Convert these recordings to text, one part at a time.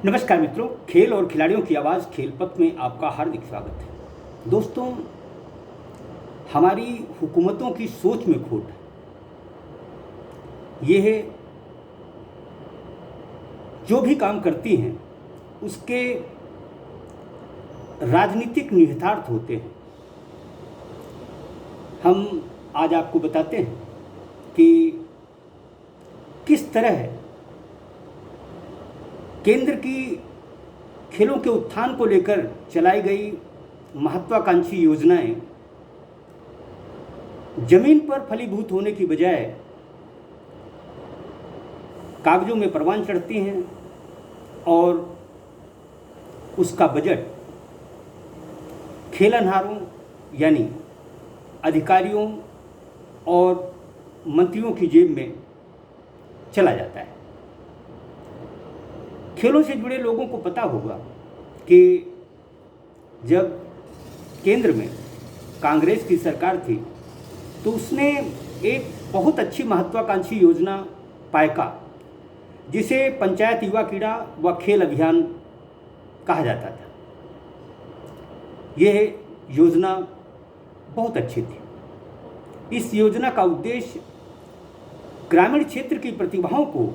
नमस्कार मित्रों, खेल और खिलाड़ियों की आवाज़ खेल पथ में आपका हार्दिक स्वागत है। दोस्तों, हमारी हुकूमतों की सोच में खोट है। ये है जो भी काम करती हैं उसके राजनीतिक निहितार्थ होते हैं। हम आज आपको बताते हैं कि किस तरह केंद्र की खेलों के उत्थान को लेकर चलाई गई महत्वाकांक्षी योजनाएं जमीन पर फलीभूत होने की बजाय कागजों में परवान चढ़ती हैं और उसका बजट खेलनहारों यानी अधिकारियों और मंत्रियों की जेब में चला जाता है। खेलों से जुड़े लोगों को पता होगा कि जब केंद्र में कांग्रेस की सरकार थी तो उसने एक बहुत अच्छी महत्वाकांक्षी योजना पायका, जिसे पंचायत युवा क्रीड़ा व खेल अभियान कहा जाता था, यह योजना बहुत अच्छी थी। इस योजना का उद्देश्य ग्रामीण क्षेत्र की प्रतिभाओं को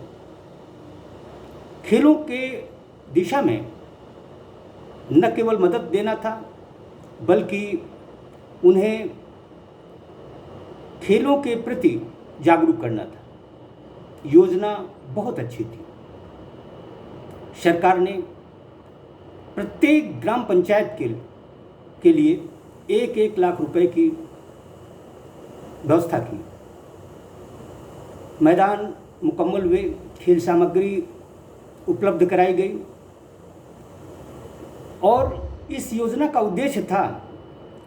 खेलों के दिशा में न केवल मदद देना था, बल्कि उन्हें खेलों के प्रति जागरूक करना था। योजना बहुत अच्छी थी। सरकार ने प्रत्येक ग्राम पंचायत के लिए 1-1 लाख रुपए की व्यवस्था की। मैदान मुकम्मल हुए, खेल सामग्री उपलब्ध कराई गई और इस योजना का उद्देश्य था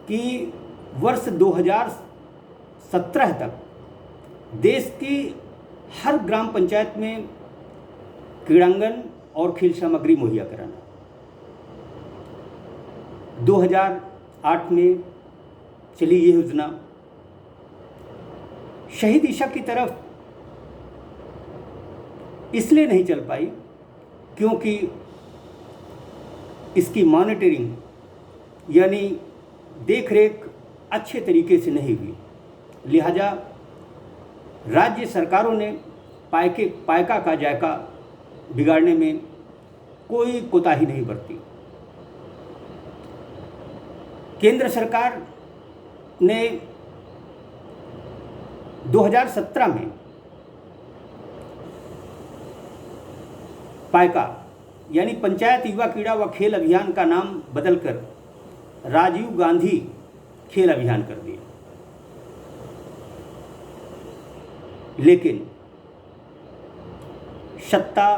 कि वर्ष 2017 तक देश की हर ग्राम पंचायत में क्रीड़ांगन और खेल सामग्री मुहैया कराना। 2008 में चली ये योजना सही दिशा की तरफ इसलिए नहीं चल पाई क्योंकि इसकी मॉनिटरिंग यानी देखरेख अच्छे तरीके से नहीं हुई। लिहाजा राज्य सरकारों ने पायका का जायका बिगाड़ने में कोई कोताही नहीं बरती। केंद्र सरकार ने 2017 में पायका यानी पंचायत युवा क्रीड़ा व खेल अभियान का नाम बदलकर राजीव गांधी खेल अभियान कर दिया। लेकिन सत्ता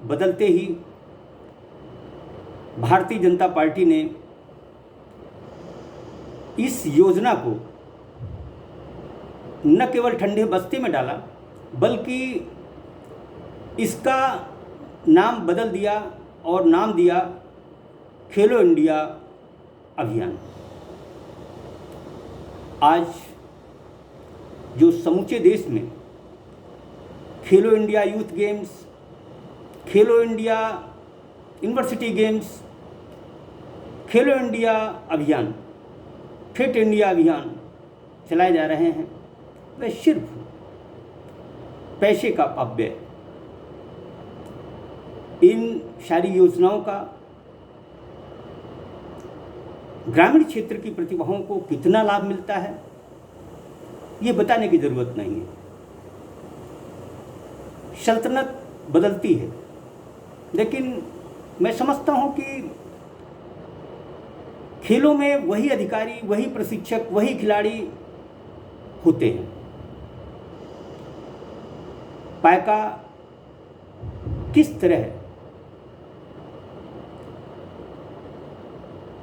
बदलते ही भारतीय जनता पार्टी ने इस योजना को न केवल ठंडे बस्ते में डाला, बल्कि इसका नाम बदल दिया और नाम दिया खेलो इंडिया अभियान। आज जो समूचे देश में खेलो इंडिया यूथ गेम्स, खेलो इंडिया यूनिवर्सिटी गेम्स, खेलो इंडिया अभियान, फिट इंडिया अभियान चलाए जा रहे हैं, वह सिर्फ पैसे का अपव्यय। इन सारी योजनाओं का ग्रामीण क्षेत्र की प्रतिभाओं को कितना लाभ मिलता है, ये बताने की ज़रूरत नहीं है। सल्तनत बदलती है, लेकिन मैं समझता हूँ कि खेलों में वही अधिकारी, वही प्रशिक्षक, वही खिलाड़ी होते हैं। पायका किस तरह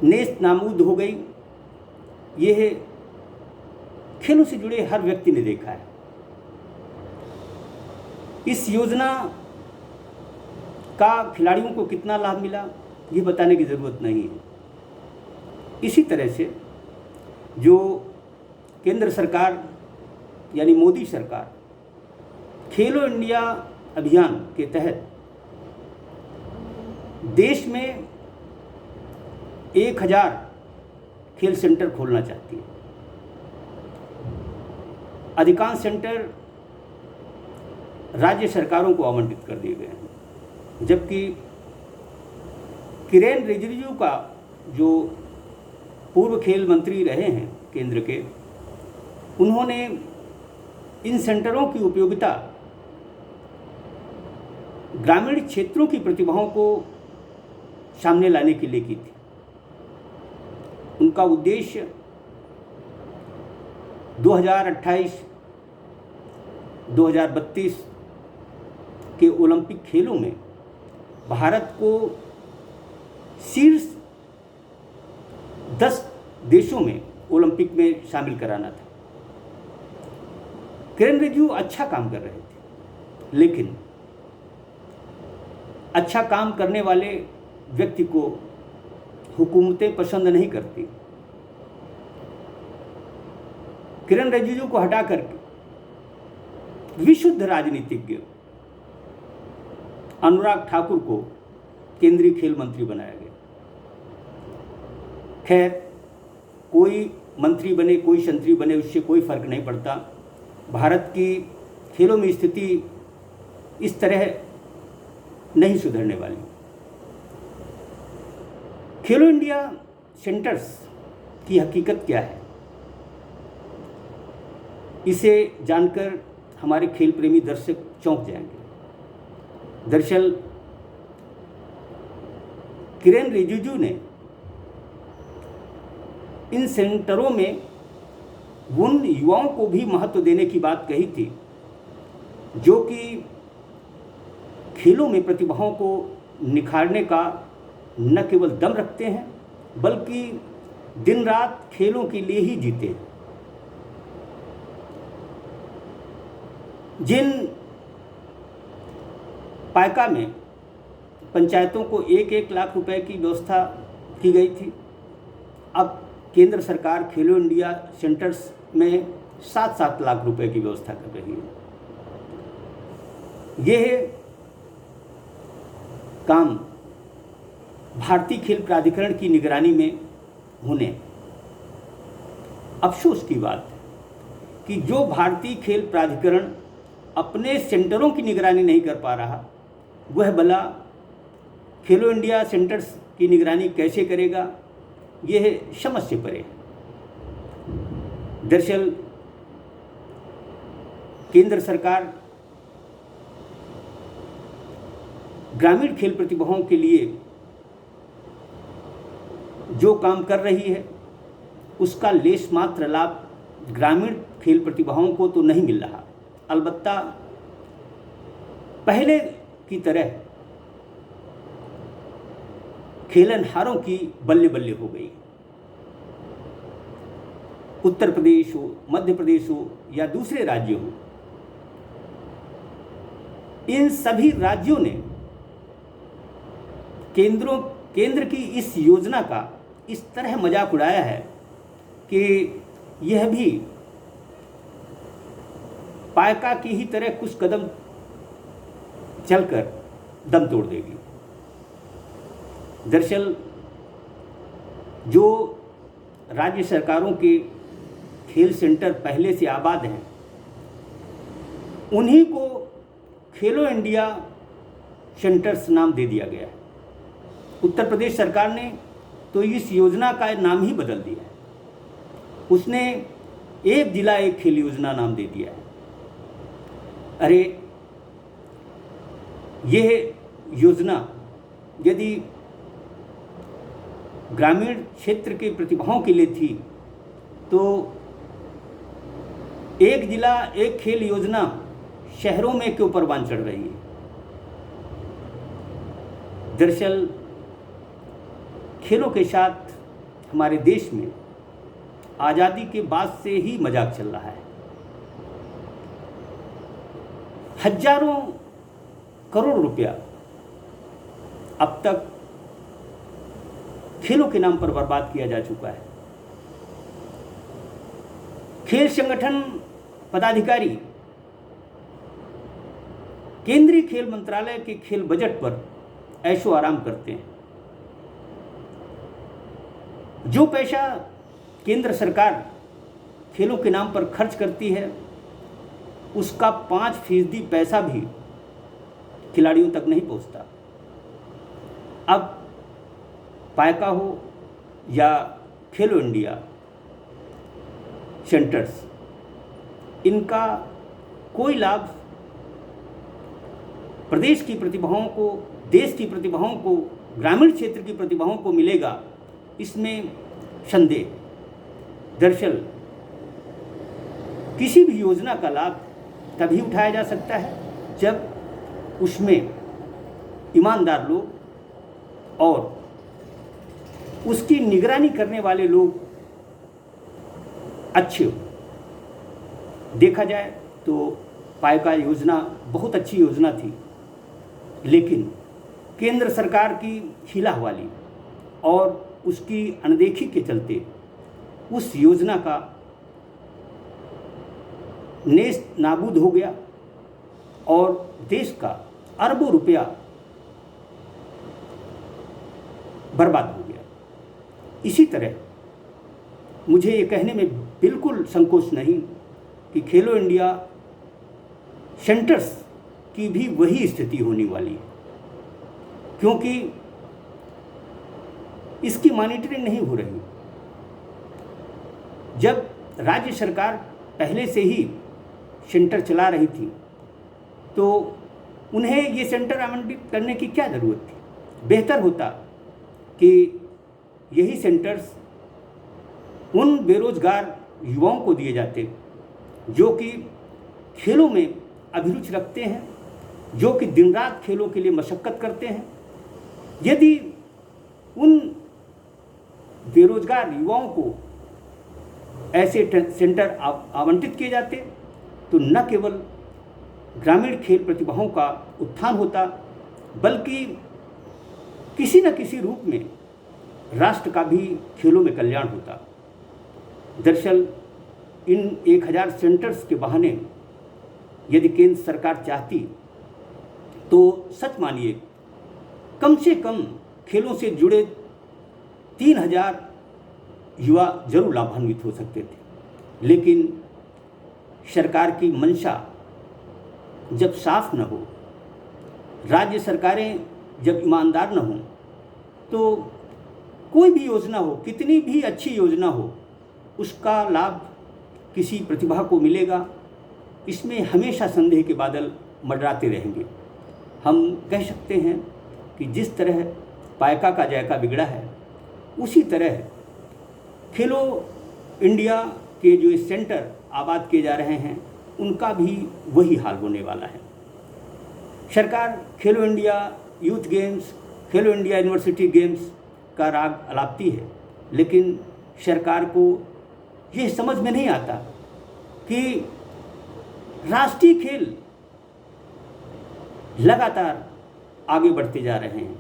नेस्त नाबूद हो गई, यह खेलों से जुड़े हर व्यक्ति ने देखा है। इस योजना का खिलाड़ियों को कितना लाभ मिला, ये बताने की ज़रूरत नहीं है। इसी तरह से जो केंद्र सरकार यानी मोदी सरकार खेलो इंडिया अभियान के तहत देश में 1000 खेल सेंटर खोलना चाहती है। अधिकांश सेंटर राज्य सरकारों को आवंटित कर दिए गए हैं, जबकि किरेन रिजिजू का जो पूर्व खेल मंत्री रहे हैं केंद्र के, उन्होंने इन सेंटरों की उपयोगिता ग्रामीण क्षेत्रों की प्रतिभाओं को सामने लाने के लिए की थी। उनका उद्देश्य 2028-2032 के ओलंपिक खेलों में भारत को शीर्ष 10 देशों में ओलंपिक में शामिल कराना था। किरेन रिजिजू अच्छा काम कर रहे थे, लेकिन अच्छा काम करने वाले व्यक्ति को हुकूमतें पसंद नहीं करती। किरेन रिजिजू को हटा करके विशुद्ध राजनीतिज्ञ अनुराग ठाकुर को केंद्रीय खेल मंत्री बनाया गया। खैर, कोई मंत्री बने कोई संतरी बने, उससे कोई फर्क नहीं पड़ता। भारत की खेलों में स्थिति इस तरह नहीं सुधरने वाली। खेलो इंडिया सेंटर्स की हकीकत क्या है, इसे जानकर हमारे खेल प्रेमी दर्शक चौंक जाएंगे। दरअसल किरेन रिजिजू ने इन सेंटरों में उन युवाओं को भी महत्व देने की बात कही थी जो कि खेलों में प्रतिभाओं को निखारने का न केवल दम रखते हैं, बल्कि दिन रात खेलों के लिए ही जीते हैं। जिन पायका में पंचायतों को 1-1 लाख रुपए की व्यवस्था की गई थी, अब केंद्र सरकार खेलो इंडिया सेंटर्स में 7-7 लाख रुपए की व्यवस्था कर रही है। यह काम भारतीय खेल प्राधिकरण की निगरानी में होने। अफसोस की बात है कि जो भारतीय खेल प्राधिकरण अपने सेंटरों की निगरानी नहीं कर पा रहा, वह भला खेलो इंडिया सेंटर्स की निगरानी कैसे करेगा, यह समझ से परे है। दरअसल केंद्र सरकार ग्रामीण खेल प्रतिभाओं के लिए जो काम कर रही है, उसका लेश मात्र लाभ ग्रामीण खेल प्रतिभाओं को तो नहीं मिल रहा। अलबत्ता पहले की तरह खेलनहारों की बल्ले बल्ले हो गई। उत्तर प्रदेश हो, मध्य प्रदेश हो या दूसरे राज्य हो, इन सभी राज्यों ने केंद्र की इस योजना का इस तरह मजाक उड़ाया है कि यह भी पायका की ही तरह कुछ कदम चलकर दम तोड़ देगी। दरअसल जो राज्य सरकारों के खेल सेंटर पहले से आबाद हैं, उन्हीं को खेलो इंडिया सेंटर्स नाम दे दिया गया है। उत्तर प्रदेश सरकार ने तो इस योजना का नाम ही बदल दिया है। उसने एक जिला एक खेल योजना नाम दे दिया है। अरे, यह योजना यदि ग्रामीण क्षेत्र के प्रतिभाओं के लिए थी, तो एक जिला एक खेल योजना शहरों में क्यों परवान चढ़ रही है? दरअसल खेलों के साथ हमारे देश में आज़ादी के बाद से ही मजाक चल रहा है। हजारों करोड़ रुपया अब तक खेलों के नाम पर बर्बाद किया जा चुका है। खेल संगठन पदाधिकारी केंद्रीय खेल मंत्रालय के खेल बजट पर ऐशो आराम करते हैं। जो पैसा केंद्र सरकार खेलों के नाम पर खर्च करती है, उसका 5% पैसा भी खिलाड़ियों तक नहीं पहुंचता। अब पायका हो या खेलो इंडिया सेंटर्स, इनका कोई लाभ प्रदेश की प्रतिभाओं को, देश की प्रतिभाओं को, ग्रामीण क्षेत्र की प्रतिभाओं को मिलेगा, इसमें संदेह। दरअसल किसी भी योजना का लाभ तभी उठाया जा सकता है जब उसमें ईमानदार लोग और उसकी निगरानी करने वाले लोग अच्छे हो। देखा जाए तो पायका योजना बहुत अच्छी योजना थी, लेकिन केंद्र सरकार की हिलाहवाली और उसकी अनदेखी के चलते उस योजना का नेस्त नाबूद हो गया और देश का अरबों रुपया बर्बाद हो गया। इसी तरह मुझे ये कहने में बिल्कुल संकोच नहीं कि खेलो इंडिया सेंटर्स की भी वही स्थिति होने वाली है, क्योंकि इसकी मॉनिटरिंग नहीं हो रही। जब राज्य सरकार पहले से ही सेंटर चला रही थी तो उन्हें ये सेंटर आवंटित करने की क्या ज़रूरत थी? बेहतर होता कि यही सेंटर्स उन बेरोजगार युवाओं को दिए जाते जो कि खेलों में अभिरुचि रखते हैं, जो कि दिन रात खेलों के लिए मशक्कत करते हैं। यदि उन बेरोजगार युवाओं को ऐसे सेंटर आवंटित किए जाते तो न केवल ग्रामीण खेल प्रतिभाओं का उत्थान होता, बल्कि किसी न किसी रूप में राष्ट्र का भी खेलों में कल्याण होता। दरअसल इन 1000 सेंटर्स के बहाने यदि केंद्र सरकार चाहती तो सच मानिए कम से कम खेलों से जुड़े 3000 युवा जरूर लाभान्वित हो सकते थे। लेकिन सरकार की मंशा जब साफ न हो, राज्य सरकारें जब ईमानदार न हों, तो कोई भी योजना हो, कितनी भी अच्छी योजना हो, उसका लाभ किसी प्रतिभा को मिलेगा, इसमें हमेशा संदेह के बादल मंडराते रहेंगे। हम कह सकते हैं कि जिस तरह पायका का जायका बिगड़ा है, उसी तरह खेलो इंडिया के जो सेंटर आबाद किए जा रहे हैं उनका भी वही हाल होने वाला है। सरकार खेलो इंडिया यूथ गेम्स, खेलो इंडिया यूनिवर्सिटी गेम्स का राग अलापती है, लेकिन सरकार को ये समझ में नहीं आता कि राष्ट्रीय खेल लगातार आगे बढ़ते जा रहे हैं।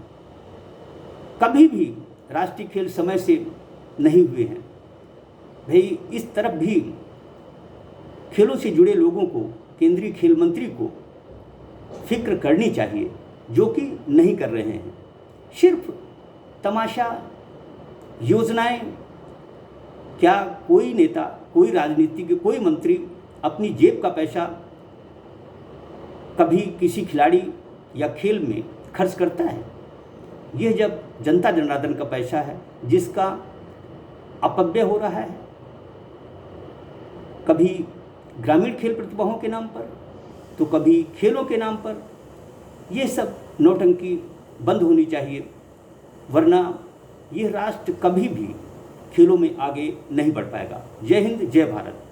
कभी भी राष्ट्रीय खेल समय से नहीं हुए हैं। भाई इस तरफ भी खेलों से जुड़े लोगों को, केंद्रीय खेल मंत्री को फिक्र करनी चाहिए, जो कि नहीं कर रहे हैं। सिर्फ तमाशा योजनाएं, क्या कोई नेता, कोई राजनीतिज्ञ, कोई मंत्री अपनी जेब का पैसा कभी किसी खिलाड़ी या खेल में खर्च करता है? यह जब जनता जनार्दन का पैसा है जिसका अपव्यय हो रहा है, कभी ग्रामीण खेल प्रतिभाओं के नाम पर तो कभी खेलों के नाम पर, ये सब नौटंकी बंद होनी चाहिए, वरना यह राष्ट्र कभी भी खेलों में आगे नहीं बढ़ पाएगा। जय हिंद, जय भारत।